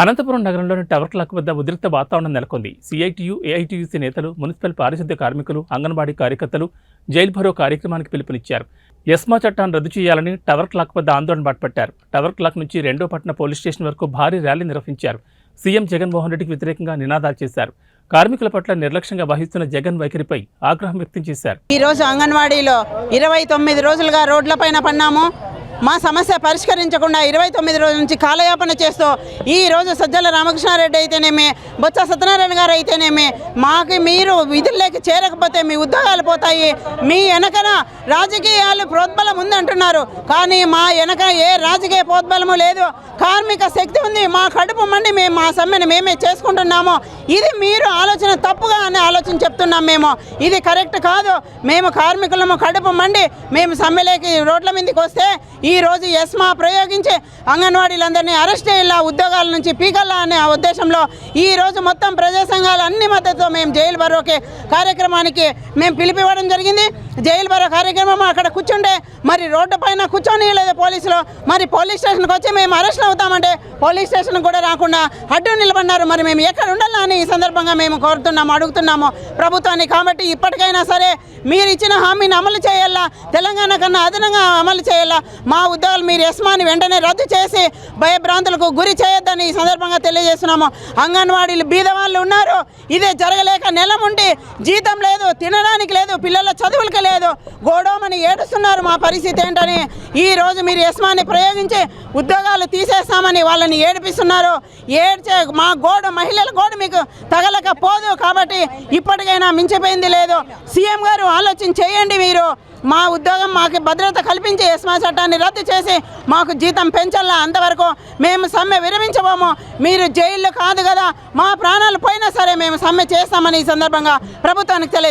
అనంతపురం నగరంలోని tower clock వద్ద ఉద్రిక్త వాతావరణం నెలకొంది. సిఐటియు, ఏఐటియుసి నేతలు, మున్సిపల్ పారిశుద్ధ్య కార్మికులు, అంగన్వాడీ కార్యకర్తలు జైల్ భరో కార్యక్రమానికి పిలుపునిచ్చారు. ఎస్మా చట్టాన్ని రద్దు చేయాలని టవర్ క్లాక్ వద్ద ఆందోళన బాటపట్టారు. టవర్ క్లాక్ నుంచి రెండో పట్టణ పోలీస్ స్టేషన్ వరకు భారీ ర్యాలీ నిర్వహించారు. సీఎం జగన్మోహన్ రెడ్డికి వ్యతిరేకంగా నినాదాలు చేశారు. కార్మికుల పట్ల నిర్లక్ష్యంగా వహిస్తున్న జగన్ వైఖరిపై ఆగ్రహం వ్యక్తం చేశారు. ఈ రోజు అంగన్వాడీలో 29 రోజులుగా రోడ్లపైన పన్నాము. మా సమస్య పరిష్కరించకుండా 29 రోజుల నుంచి కాలయాపన చేస్తూ ఈ రోజు సజ్జల రామకృష్ణారెడ్డి అయితేనేమి, బొత్స సత్యనారాయణ గారు అయితేనేమి, మాకు మీరు విధుల్లోకి చేరకపోతే మీ ఉద్యోగాలు పోతాయి, మీ వెనకన రాజకీయాలు ప్రోద్బలం ఉందంటున్నారు. కానీ మా వెనక ఏ రాజకీయ ప్రోద్బలము లేదు. కార్మిక శక్తి ఉంది. మా కడుపు మండి మేము మా సమ్మెను మేమే చేసుకుంటున్నాము. ఇది మీరు ఆలోచన తప్పుగా అనే ఆలోచన చెప్తున్నాం. మేము ఇది కరెక్ట్ కాదు. మేము కార్మికులము కడుపు మండి మేము సమ్మెలోకి రోడ్ల మీదకి వస్తే ఈ రోజు ఎస్మా ప్రయోగించి అంగన్వాడీలందరినీ అరెస్ట్ చేయాల, ఉద్యోగాల నుంచి పీకల్లా అనే ఉద్దేశంలో ఈ రోజు మొత్తం ప్రజా సంఘాలు అన్ని మద్దతుతో మేము జైలు భరోకే కార్యక్రమానికి మేము పిలిపివ్వడం జరిగింది. జైలు భరో కార్యక్రమం అక్కడ కూర్చుంటే మరి రోడ్డు పైన కూర్చొని లేదు పోలీసులు. మరి పోలీస్ స్టేషన్కి వచ్చి మేము అరెస్ట్ అవుతామంటే పోలీస్ స్టేషన్ కూడా రాకుండా అడ్డు నిలబడినారు. మరి మేము ఎక్కడ ఉండాలా అని ఈ సందర్భంగా మేము కోరుతున్నాము, అడుగుతున్నాము ప్రభుత్వాన్ని. కాబట్టి ఇప్పటికైనా సరే మీరు ఇచ్చిన హామీని అమలు చేయాలా, తెలంగాణ కన్నా అదనంగా అమలు చేయాలా. మా ఉద్యోగాలు మీరు ఎస్మాని వెంటనే రద్దు చేసి భయభ్రాంతులకు గురి చేయొద్దని ఈ సందర్భంగా తెలియజేస్తున్నాము. అంగన్వాడీలు బీదవాళ్ళు ఉన్నారు. ఇదే జరగలేక నెలముండి జీతం లేదు, తినడానికి లేదు, పిల్లల చదువులకి లేదు, గోడోమని ఏడుస్తున్నారు. మా పరిస్థితి ఏంటని ఈ రోజు మీరు ఎస్మాని ప్రయోగించి ఉద్యోగాలు తీసేస్తామని వాళ్ళని ఏడిపిస్తున్నారు. ఏడ్చే మా గోడు, మహిళల గోడు మీకు తగలకపోదు. కాబట్టి ఇప్పటికైనా మించిపోయింది లేదు. సీఎం గారు ఆలోచన చేయండి. మీరు మా ఉద్యోగం మాకు భద్రత కల్పించి ఎస్మా చట్టాన్ని రద్దు చేసి మాకు జీతం పెంచాలా. అంతవరకు మేము సమ్మె విరమించబోము. మీరు జైల్లో కాదు కదా, మా ప్రాణాలు పోయినా సరే మేము సమ్మె చేస్తామని ఈ సందర్భంగా ప్రభుత్వానికి తెలియజేస్తాం.